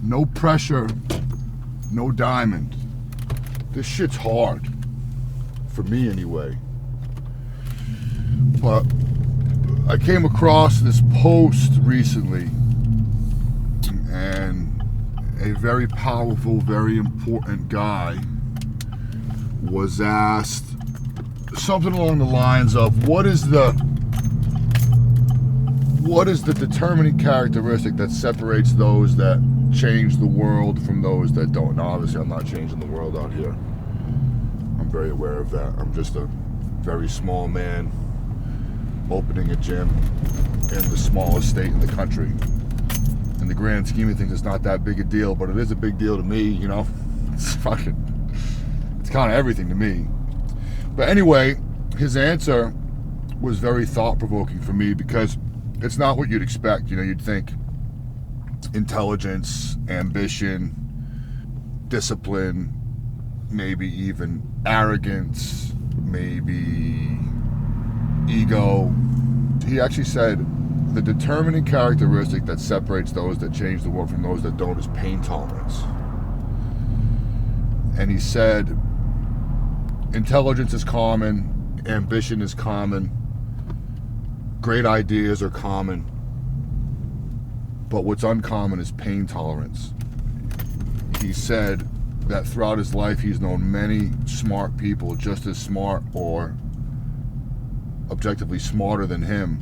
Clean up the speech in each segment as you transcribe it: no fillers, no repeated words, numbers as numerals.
No pressure, no diamond. This shit's hard. For me anyway. But I came across this post recently, and a very powerful, very important guy was asked something along the lines of, what is the determining characteristic that separates those that change the world from those that don't? Now, obviously, I'm not changing the world out here. I'm very aware of that. I'm just a very small man opening a gym in the smallest state in the country. In the grand scheme of things, it's not that big a deal, but it is a big deal to me, you know? It's kind of everything to me. But anyway, his answer was very thought-provoking for me, because it's not what you'd expect. You know, you'd think intelligence, ambition, discipline, maybe even arrogance, maybe ego. He actually said the determining characteristic that separates those that change the world from those that don't is pain tolerance. And he said intelligence is common, ambition is common, great ideas are common, but what's uncommon is pain tolerance. He said that throughout his life he's known many smart people, just as smart or objectively smarter than him,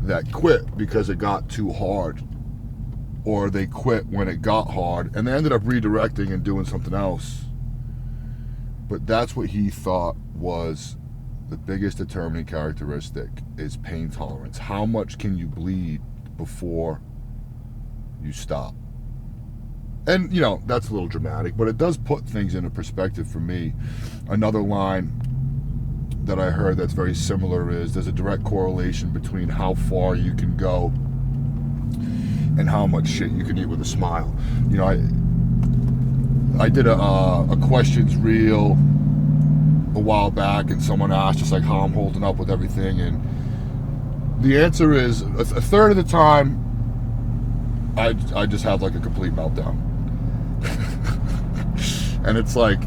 that quit because it got too hard, or they quit when it got hard and they ended up redirecting and doing something else. But that's what he thought was the biggest determining characteristic, is pain tolerance. How much can you bleed before you stop? And, you know, that's a little dramatic, but it does put things into perspective for me. Another line that I heard that's very similar is there's a direct correlation between how far you can go and how much shit you can eat with a smile. You know, I did a questions reel a while back, and someone asked just like how I'm holding up with everything, and the answer is a third of the time I just have like a complete meltdown. And it's like,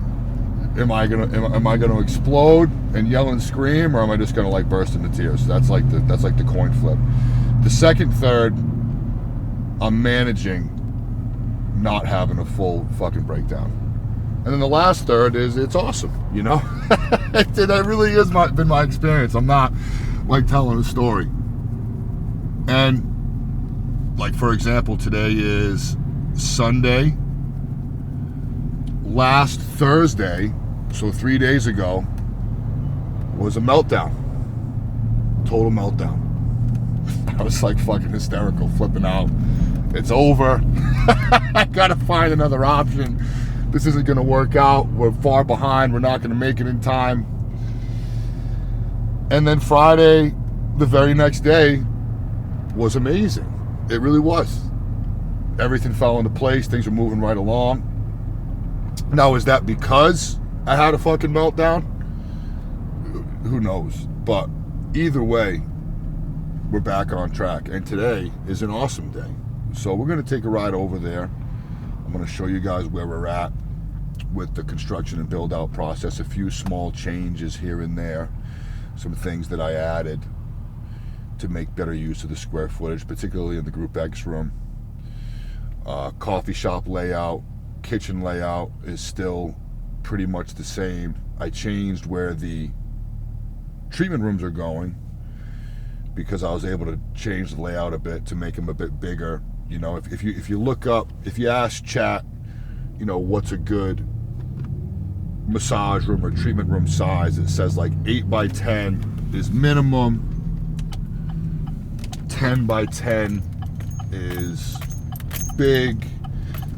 am I gonna explode and yell and scream, or am I just gonna like burst into tears? That's like the coin flip. The second third, I'm managing not having a full fucking breakdown. And then the last third is, it's awesome, you know? That really has been my experience. I'm not like telling a story. And like, for example, today is Sunday. Last Thursday, so 3 days ago, was a meltdown. Total meltdown. I was like fucking hysterical, flipping out. It's over. I gotta find another option. This isn't gonna work out. We're far behind. We're not gonna make it in time. And then Friday, the very next day, was amazing. It really was. Everything fell into place. Things were moving right along. Now, is that because I had a fucking meltdown? Who knows? But either way, we're back on track. And today is an awesome day. So we're going to take a ride over there. I'm going to show you guys where we're at with the construction and build out process. A few small changes here and there. Some things that I added to make better use of the square footage, particularly in the Group X room. Coffee shop layout, kitchen layout is still pretty much the same. I changed where the treatment rooms are going because I was able to change the layout a bit to make them a bit bigger. You know, if you look up, if you ask chat, you know, what's a good massage room or treatment room size, it says like 8 by 10 is minimum, 10 by 10 is big,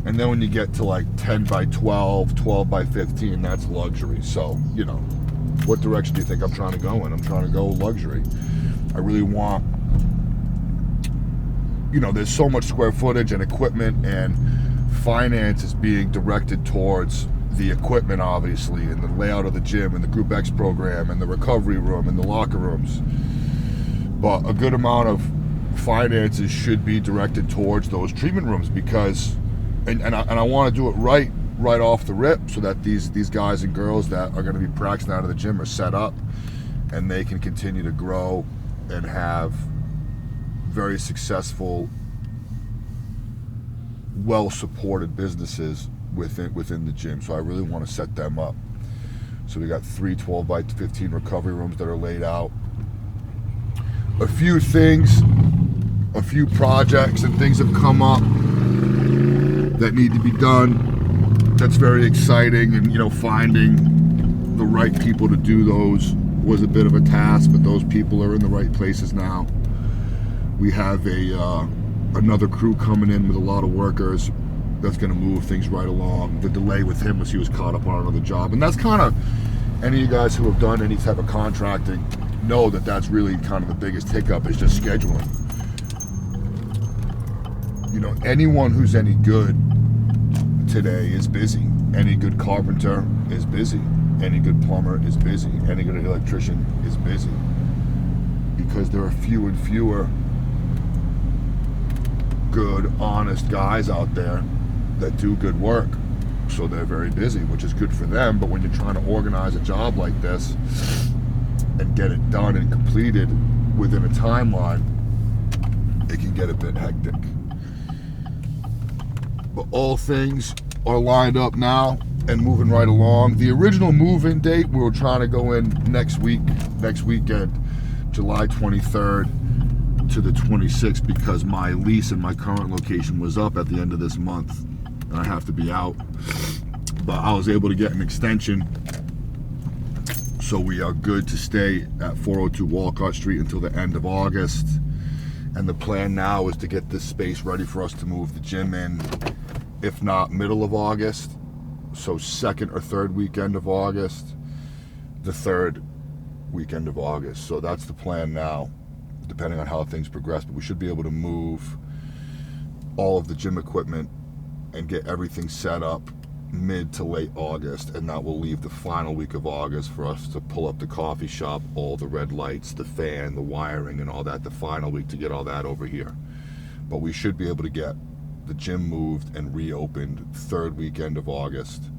and then when you get to like 10 by 12, 12 by 15, that's luxury. So, you know, what direction do you think I'm trying to go in? I'm trying to go luxury. I really want, you know, there's so much square footage and equipment, and finance is being directed towards the equipment, obviously, and the layout of the gym and the Group X program and the recovery room and the locker rooms. But a good amount of finances should be directed towards those treatment rooms, because I want to do it right off the rip, so that these guys and girls that are going to be practicing out of the gym are set up, and they can continue to grow and have very successful, well-supported businesses within the gym. So I really want to set them up. So we got 3 12 by 15 recovery rooms that are laid out. A few projects and things have come up that need to be done. That's very exciting, and finding the right people to do those was a bit of a task, but those people are in the right places now. We have another crew coming in with a lot of workers that's going to move things right along. The delay with him was he was caught up on another job, and that's kind of, any of you guys who have done any type of contracting know that that's really kind of the biggest hiccup, is just scheduling. Anyone who's any good today is busy. Any good carpenter is busy. Any good plumber is busy. Any good electrician is busy. Because there are fewer and fewer good, honest guys out there that do good work. So they're very busy, which is good for them. But when you're trying to organize a job like this and get it done and completed within a timeline, it can get a bit hectic. But all things are lined up now and moving right along. The original move-in date, we were trying to go in next weekend, July 23rd to the 26th, because my lease in my current location was up at the end of this month and I have to be out. But I was able to get an extension, so we are good to stay at 402 Walcott Street until the end of August. And the plan now is to get this space ready for us to move the gym in, if not middle of August, so second or third weekend of August, the third weekend of August. So that's the plan now, depending on how things progress. But we should be able to move all of the gym equipment and get everything set up mid to late August, and that will leave the final week of August for us to pull up the coffee shop, all the red lights, the fan, the wiring, and all that, the final week to get all that over here. But we should be able to get the gym moved and reopened third weekend of August,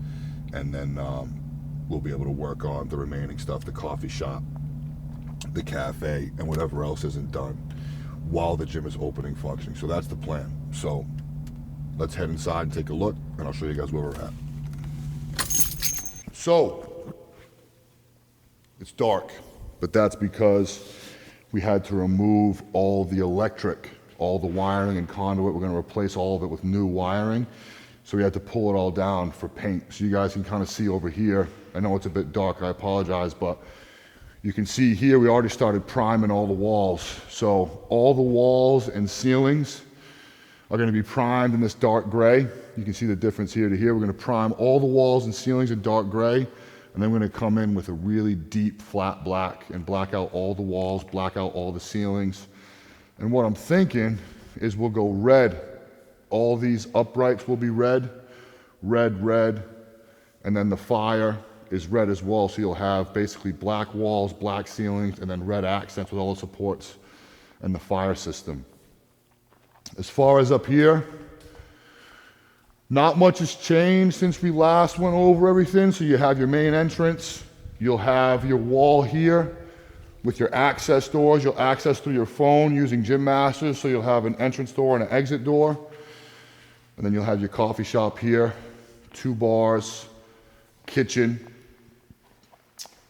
and then we'll be able to work on the remaining stuff, the coffee shop, the cafe, and whatever else isn't done while the gym is opening, functioning. So that's the plan. So let's head inside and take a look, and I'll show you guys where we're at. So it's dark, but that's because we had to remove all the electric, all the wiring and conduit. We're going to replace all of it with new wiring. So we had to pull it all down for paint. So you guys can kind of see over here. I know it's a bit dark, I apologize, but you can see here we already started priming all the walls. So all the walls and ceilings are going to be primed in this dark gray. You can see the difference here to here. We're going to prime all the walls and ceilings in dark gray, and then we're going to come in with a really deep flat black and black out all the walls, black out all the ceilings. And what I'm thinking is we'll go red. All these uprights will be red, red, red, and then the fire is red as well. So you'll have basically black walls, black ceilings, and then red accents with all the supports and the fire system. As far as up here, not much has changed since we last went over everything. So you have your main entrance, you'll have your wall here with your access doors. You'll access through your phone using Gym Masters, so you'll have an entrance door and an exit door. And then you'll have your coffee shop here, 2 bars, kitchen.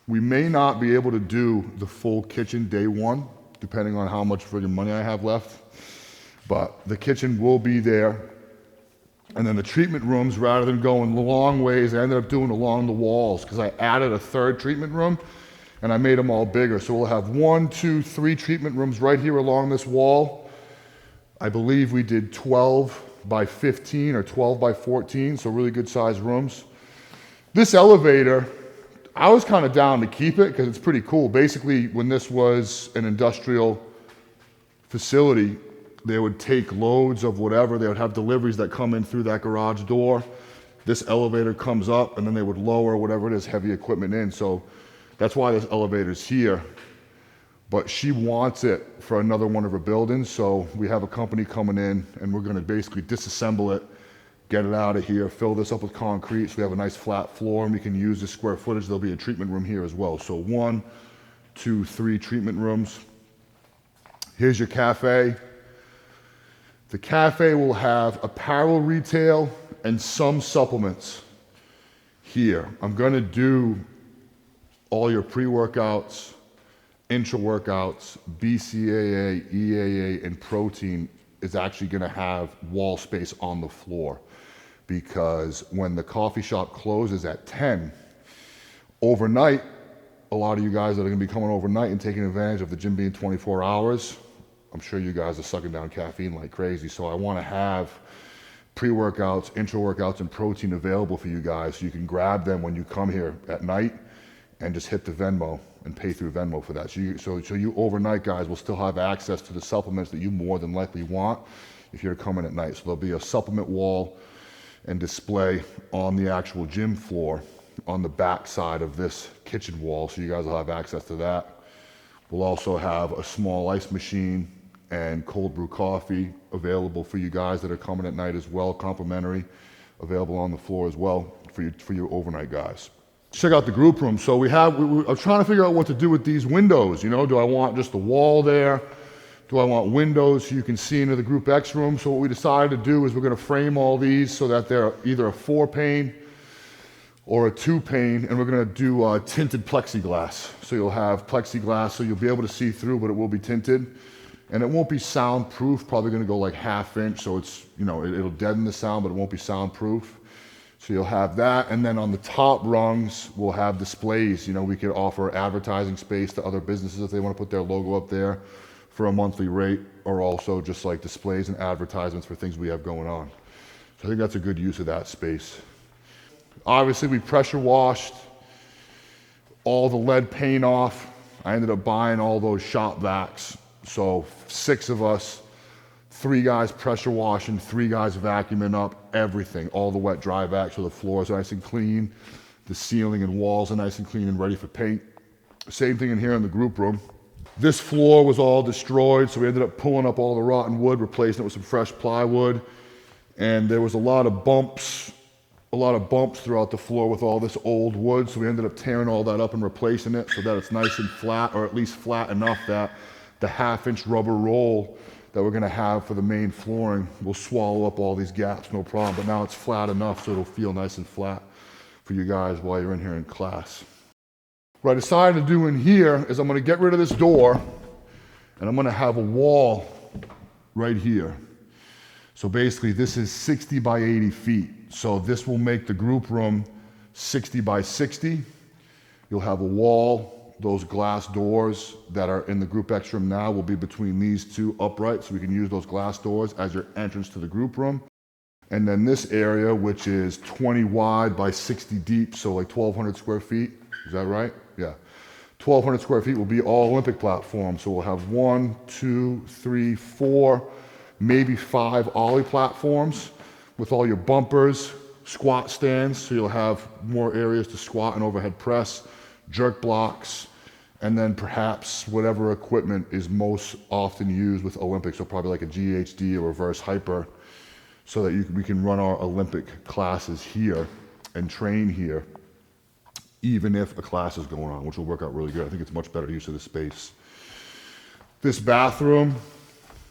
We may not be able to do the full kitchen day one, depending on how much friggin' money I have left. But the kitchen will be there. And then the treatment rooms, rather than going long ways, I ended up doing along the walls, because I added a third treatment room and I made them all bigger. So we'll have 1, 2, 3 treatment rooms right here along this wall. I believe we did 12 by 15 or 12 by 14, so really good sized rooms. This elevator, I was kind of down to keep it because it's pretty cool. Basically, when this was an industrial facility, they would take loads of whatever. They would have deliveries that come in through that garage door. This elevator comes up, and then they would lower whatever it is, heavy equipment in. So that's why this elevator's here. But she wants it for another one of her buildings. So we have a company coming in, and we're going to basically disassemble it get it out of here, fill this up with concrete so we have a nice flat floor, and we can use the square footage. There'll be a treatment room here as well. So 1, 2, 3 treatment rooms. Here's your cafe. The cafe will have apparel retail and some supplements here. I'm gonna do all your pre-workouts, intra-workouts, BCAA, EAA, and protein is actually gonna have wall space on the floor, because when the coffee shop closes at 10, overnight, a lot of you guys that are gonna be coming overnight and taking advantage of the gym being 24 hours, I'm sure you guys are sucking down caffeine like crazy, so I wanna have pre-workouts, intra-workouts, and protein available for you guys so you can grab them when you come here at night and just hit the Venmo and pay through Venmo for that. So you overnight guys will still have access to the supplements that you more than likely want if you're coming at night. So there'll be a supplement wall and display on the actual gym floor on the back side of this kitchen wall, so you guys will have access to that. We'll also have a small ice machine and cold brew coffee available for you guys that are coming at night as well, complimentary, available on the floor as well for your overnight guys. Check out the group room. So I'm trying to figure out what to do with these windows. You know, do I want just the wall there? Do I want windows so you can see into the Group X room? So what we decided to do is we're gonna frame all these so that they're either a 4-pane or a 2-pane, and we're gonna do tinted plexiglass. So you'll have plexiglass, so you'll be able to see through, but it will be tinted. And it won't be soundproof, probably gonna go like 1/2 inch, so it's, you know, it'll deaden the sound, but it won't be soundproof. So you'll have that, and then on the top rungs, we'll have displays. You know, we could offer advertising space to other businesses if they wanna put their logo up there for a monthly rate, or also just like displays and advertisements for things we have going on. So I think that's a good use of that space. Obviously, we pressure washed all the lead paint off. I ended up buying all those shop vacs. So 6 of us, 3 guys pressure washing, 3 guys vacuuming up everything, all the wet dry vacs, so the floors are nice and clean, the ceiling and walls are nice and clean and ready for paint. Same thing in here in the group room. This floor was all destroyed, so we ended up pulling up all the rotten wood, replacing it with some fresh plywood, and there was a lot of bumps throughout the floor with all this old wood, so we ended up tearing all that up and replacing it so that it's nice and flat, or at least flat enough that the 1/2 inch rubber roll that we're gonna have for the main flooring will swallow up all these gaps, no problem. But now it's flat enough so it'll feel nice and flat for you guys while you're in here in class. What I decided to do in here is I'm gonna get rid of this door and I'm gonna have a wall right here. So basically this is 60 by 80 feet. So this will make the group room 60 by 60. You'll have a wall. Those glass doors that are in the Group X room now will be between these 2 uprights, so we can use those glass doors as your entrance to the group room. And then this area, which is 20 wide by 60 deep, so like 1,200 square feet, is that right? Yeah. 1,200 square feet will be all Olympic platforms, so we'll have 1, 2, 3, 4, maybe 5 ollie platforms with all your bumpers, squat stands, so you'll have more areas to squat and overhead press, jerk blocks, and then perhaps whatever equipment is most often used with Olympics, so probably like a GHD or reverse hyper, so that we can run our Olympic classes here and train here, even if a class is going on, which will work out really good. I think it's much better use of the space. This bathroom,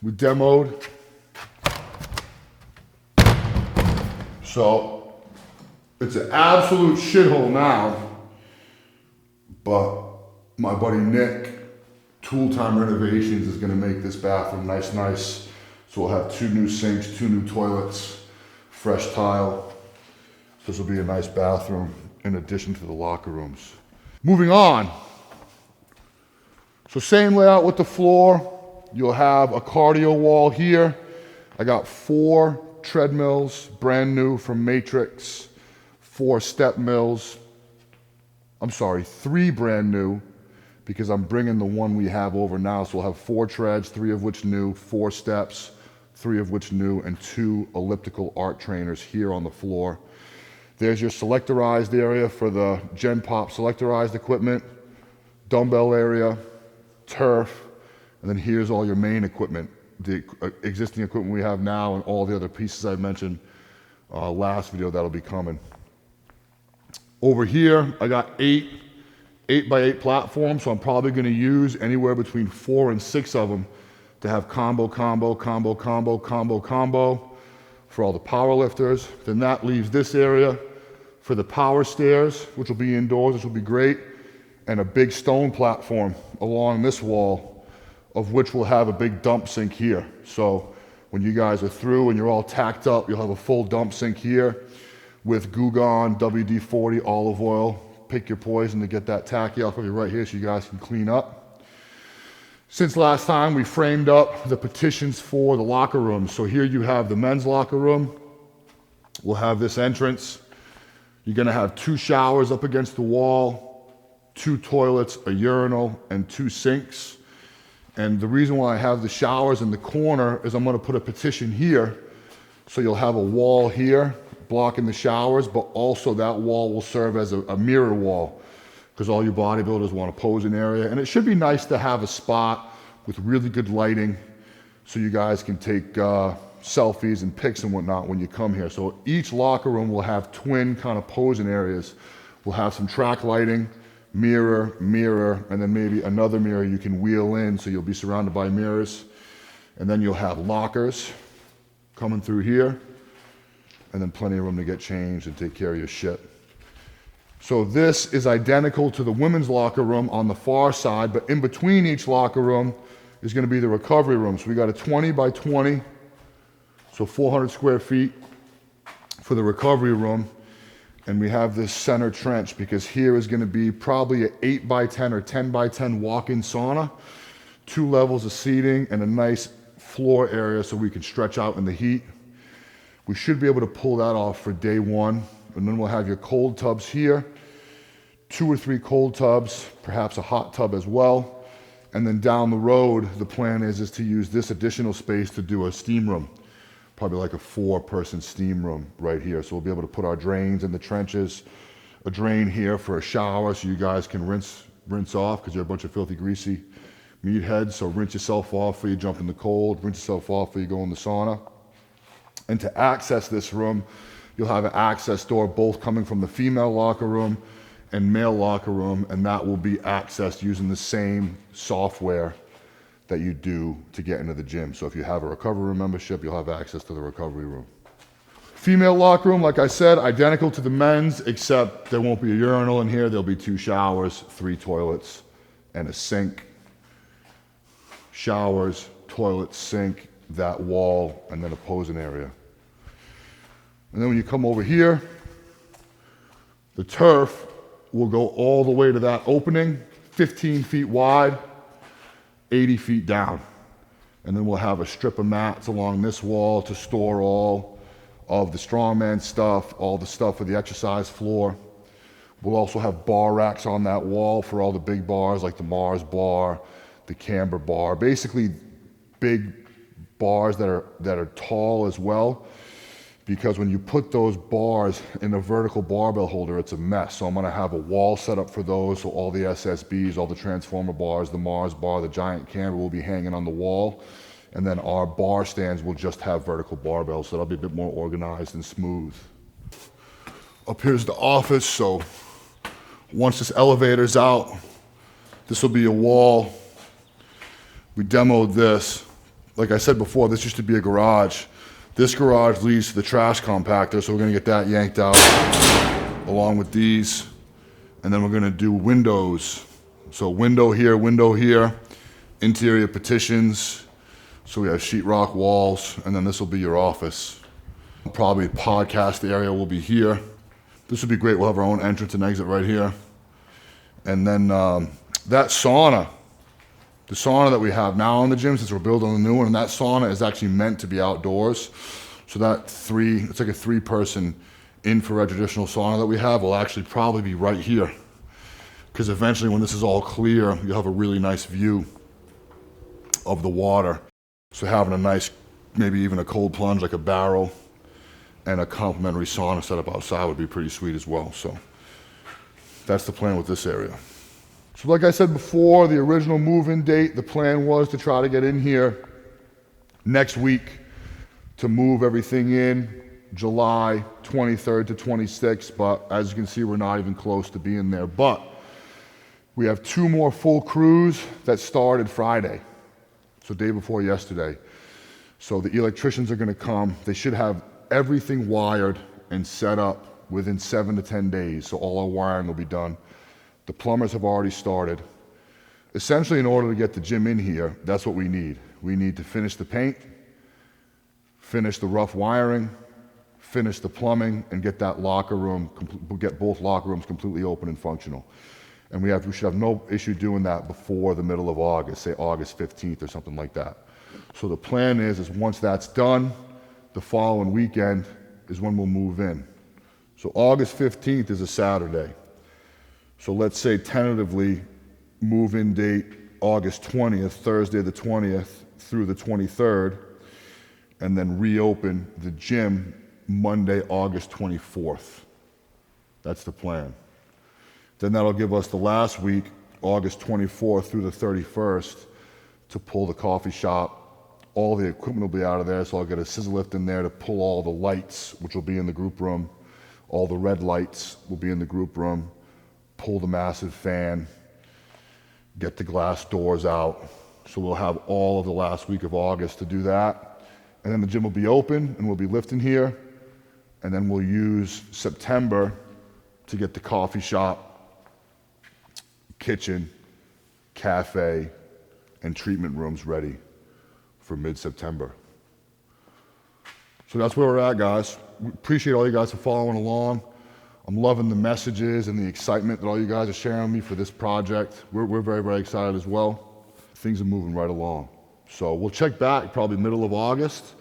we demoed. So it's an absolute shithole now. But my buddy Nick, Tool Time Renovations, is gonna make this bathroom nice. So we'll have 2 new sinks, 2 new toilets, fresh tile. This will be a nice bathroom in addition to the locker rooms. Moving on. So same layout with the floor. You'll have a cardio wall here. I got 4 treadmills, brand new from Matrix, 4 step mills. I'm sorry, 3 brand new, because I'm bringing the one we have over now. So we'll have 4 treads, 3 of which new, 4 steps, 3 of which new, and 2 elliptical art trainers here on the floor. There's your selectorized area for the Gen Pop selectorized equipment, dumbbell area, turf, and then here's all your main equipment, the existing equipment we have now and all the other pieces I mentioned last video that'll be coming. Over here, I got 8x8 platforms, so I'm probably gonna use anywhere between 4 and 6 of them to have combo for all the power lifters. Then that leaves this area for the power stairs, which will be indoors, which will be great, and a big stone platform along this wall, of which will have a big dump sink here. So when you guys are through and you're all tacked up, you'll have a full dump sink here with Goo Gone, WD-40, olive oil. Pick your poison to get that tacky off of you right here so you guys can clean up. Since last time, we framed up the partitions for the locker rooms. So here you have the men's locker room. We'll have this entrance. You're gonna have 2 showers up against the wall, 2 toilets, a urinal, and 2 sinks. And the reason why I have the showers in the corner is I'm gonna put a partition here. So you'll have a wall here blocking the showers, but also that wall will serve as a mirror wall because all your bodybuilders want a posing area. And it should be nice to have a spot with really good lighting so you guys can take selfies and pics and whatnot when you come here. So each locker room will have twin kind of posing areas. We'll have some track lighting, mirror, and then maybe another mirror you can wheel in so you'll be surrounded by mirrors. And then you'll have lockers coming through here, and then plenty of room to get changed and take care of your shit. So this is identical to the women's locker room on the far side, but in between each locker room is gonna be the recovery room. So we got a 20 by 20, so 400 square feet for the recovery room. And we have this center trench because here is gonna be probably an 8 by 10 or 10 by 10 walk-in sauna, 2 levels of seating, and a nice floor area so we can stretch out in the heat. We should be able to pull that off for day 1. And then we'll have your cold tubs here, 2 or 3 cold tubs, perhaps a hot tub as well. And then down the road, the plan is to use this additional space to do a steam room, probably like a 4-person steam room right here. So we'll be able to put our drains in the trenches, a drain here for a shower so you guys can rinse off because you're a bunch of filthy, greasy meatheads. So rinse yourself off before you jump in the cold, rinse yourself off before you go in the sauna. And to access this room, you'll have an access door both coming from the female locker room and male locker room, and that will be accessed using the same software that you do to get into the gym. So if you have a recovery room membership, you'll have access to the recovery room. Female locker room, like I said, identical to the men's, except there won't be a urinal in here. There'll be 2 showers, 3 toilets, and a sink. Showers, toilet, sink, that wall, and then a posing area. And then when you come over here, the turf will go all the way to that opening, 15 feet wide, 80 feet down. And then we'll have a strip of mats along this wall to store all of the strongman stuff, all the stuff for the exercise floor. We'll also have bar racks on that wall for all the big bars like the Mars bar, the Camber bar, basically big bars that are tall as well, because when you put those bars in a vertical barbell holder, it's a mess. So I'm gonna have a wall set up for those, so all the SSBs, all the transformer bars, the Mars bar, the giant camber will be hanging on the wall, and then our bar stands will just have vertical barbells, so that'll be a bit more organized and smooth. Up here's the office, so once this elevator's out, this will be a wall. We demoed this. Like I said before, this used to be a garage. This garage leads to the trash compactor, so we're gonna get that yanked out along with these. And then we're gonna do windows. So window here, interior partitions. So we have sheetrock walls, and then this will be your office. Probably podcast area will be here. This would be great, we'll have our own entrance and exit right here. And then that sauna, the sauna that we have now in the gym, since we're building a new one, and that sauna is actually meant to be outdoors. So it's like a 3-person infrared traditional sauna that we have will actually probably be right here. Because eventually when this is all clear, you'll have a really nice view of the water. So having a nice, maybe even a cold plunge, like a barrel, and a complimentary sauna set up outside would be pretty sweet as well. So that's the plan with this area. So like I said before, the original move-in date, the plan was to try to get in here next week to move everything in, July 23rd to 26th, but as you can see, we're not even close to being there. But we have 2 more full crews that started Friday, so day before yesterday. So the electricians are gonna come. They should have everything wired and set up within 7 to 10 days, so all our wiring will be done. The plumbers have already started. Essentially, in order to get the gym in here, that's what we need. We need to finish the paint, finish the rough wiring, finish the plumbing, and get that locker room, get both locker rooms completely open and functional. And we should have no issue doing that before the middle of August, say August 15th or something like that. So the plan is once that's done, the following weekend is when we'll move in. So August 15th is a Saturday. So let's say tentatively move-in date August 20th, Thursday the 20th through the 23rd, and then reopen the gym Monday, August 24th. That's the plan. Then that'll give us the last week, August 24th through the 31st, to pull the coffee shop. All the equipment will be out of there, so I'll get a scissor lift in there to pull all the lights, which will be in the group room. All the red lights will be in the group room. Pull the massive fan, get the glass doors out. So we'll have all of the last week of August to do that. And then the gym will be open and we'll be lifting here. And then we'll use September to get the coffee shop, kitchen, cafe, and treatment rooms ready for mid-September. So that's where we're at, guys. We appreciate all you guys for following along. I'm loving the messages and the excitement that all you guys are sharing with me for this project. We're very, very excited as well. Things are moving right along. So we'll check back probably middle of August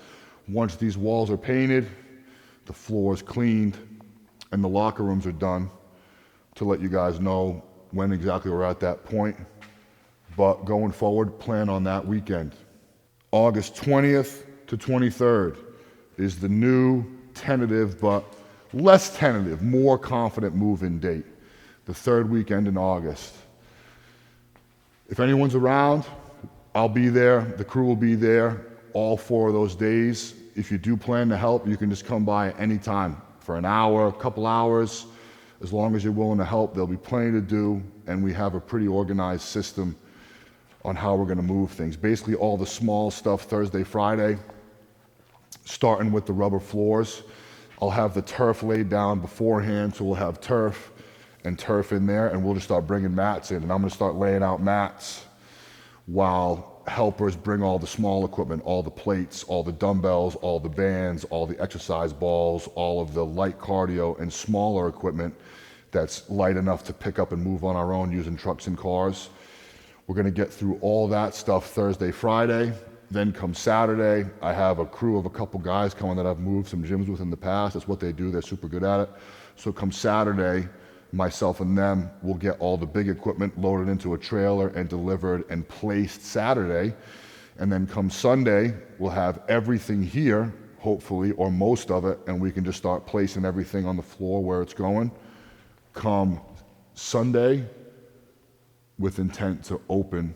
once these walls are painted, the floors cleaned, and the locker rooms are done, to let you guys know when exactly we're at that point. But going forward, plan on that weekend. August 20th to 23rd is the new tentative, but less tentative, more confident move-in date, the 3rd weekend in August. If anyone's around, I'll be there, the crew will be there all 4 of those days. If you do plan to help, you can just come by at any time for an hour, a couple hours. As long as you're willing to help, there'll be plenty to do, and we have a pretty organized system on how we're gonna move things. Basically all the small stuff Thursday, Friday, starting with the rubber floors. I'll have the turf laid down beforehand, so we'll have turf in there, and we'll just start bringing mats in, and I'm gonna start laying out mats while helpers bring all the small equipment, all the plates, all the dumbbells, all the bands, all the exercise balls, all of the light cardio and smaller equipment that's light enough to pick up and move on our own using trucks and cars. We're gonna get through all that stuff Thursday, Friday. Then come Saturday, I have a crew of a couple guys coming that I've moved some gyms with in the past. That's what they do, they're super good at it. So come Saturday, myself and them will get all the big equipment loaded into a trailer and delivered and placed Saturday. And then come Sunday, we'll have everything here, hopefully, or most of it, and we can just start placing everything on the floor where it's going. Come Sunday, with intent to open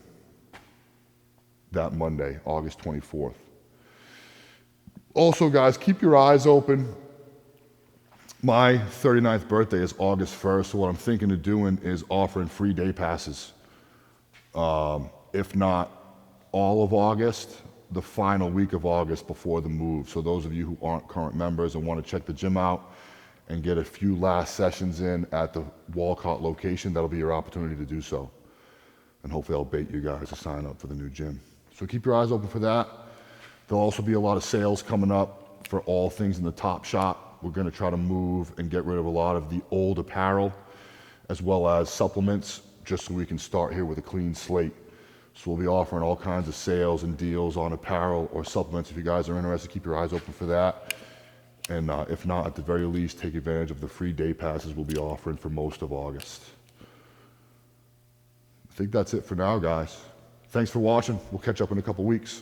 that Monday, August 24th. Also, guys, keep your eyes open. My 39th birthday is August 1st, so what I'm thinking of doing is offering free day passes. If not all of August, the final week of August before the move. So those of you who aren't current members and want to check the gym out and get a few last sessions in at the Walcott location, that'll be your opportunity to do so. And hopefully I'll bait you guys to sign up for the new gym. So keep your eyes open for that. There'll also be a lot of sales coming up for all things in the Top Shop. We're gonna try to move and get rid of a lot of the old apparel, as well as supplements, just so we can start here with a clean slate. So we'll be offering all kinds of sales and deals on apparel or supplements. If you guys are interested, keep your eyes open for that. And if not, at the very least, take advantage of the free day passes we'll be offering for most of August. I think that's it for now, guys. Thanks for watching. We'll catch up in a couple weeks.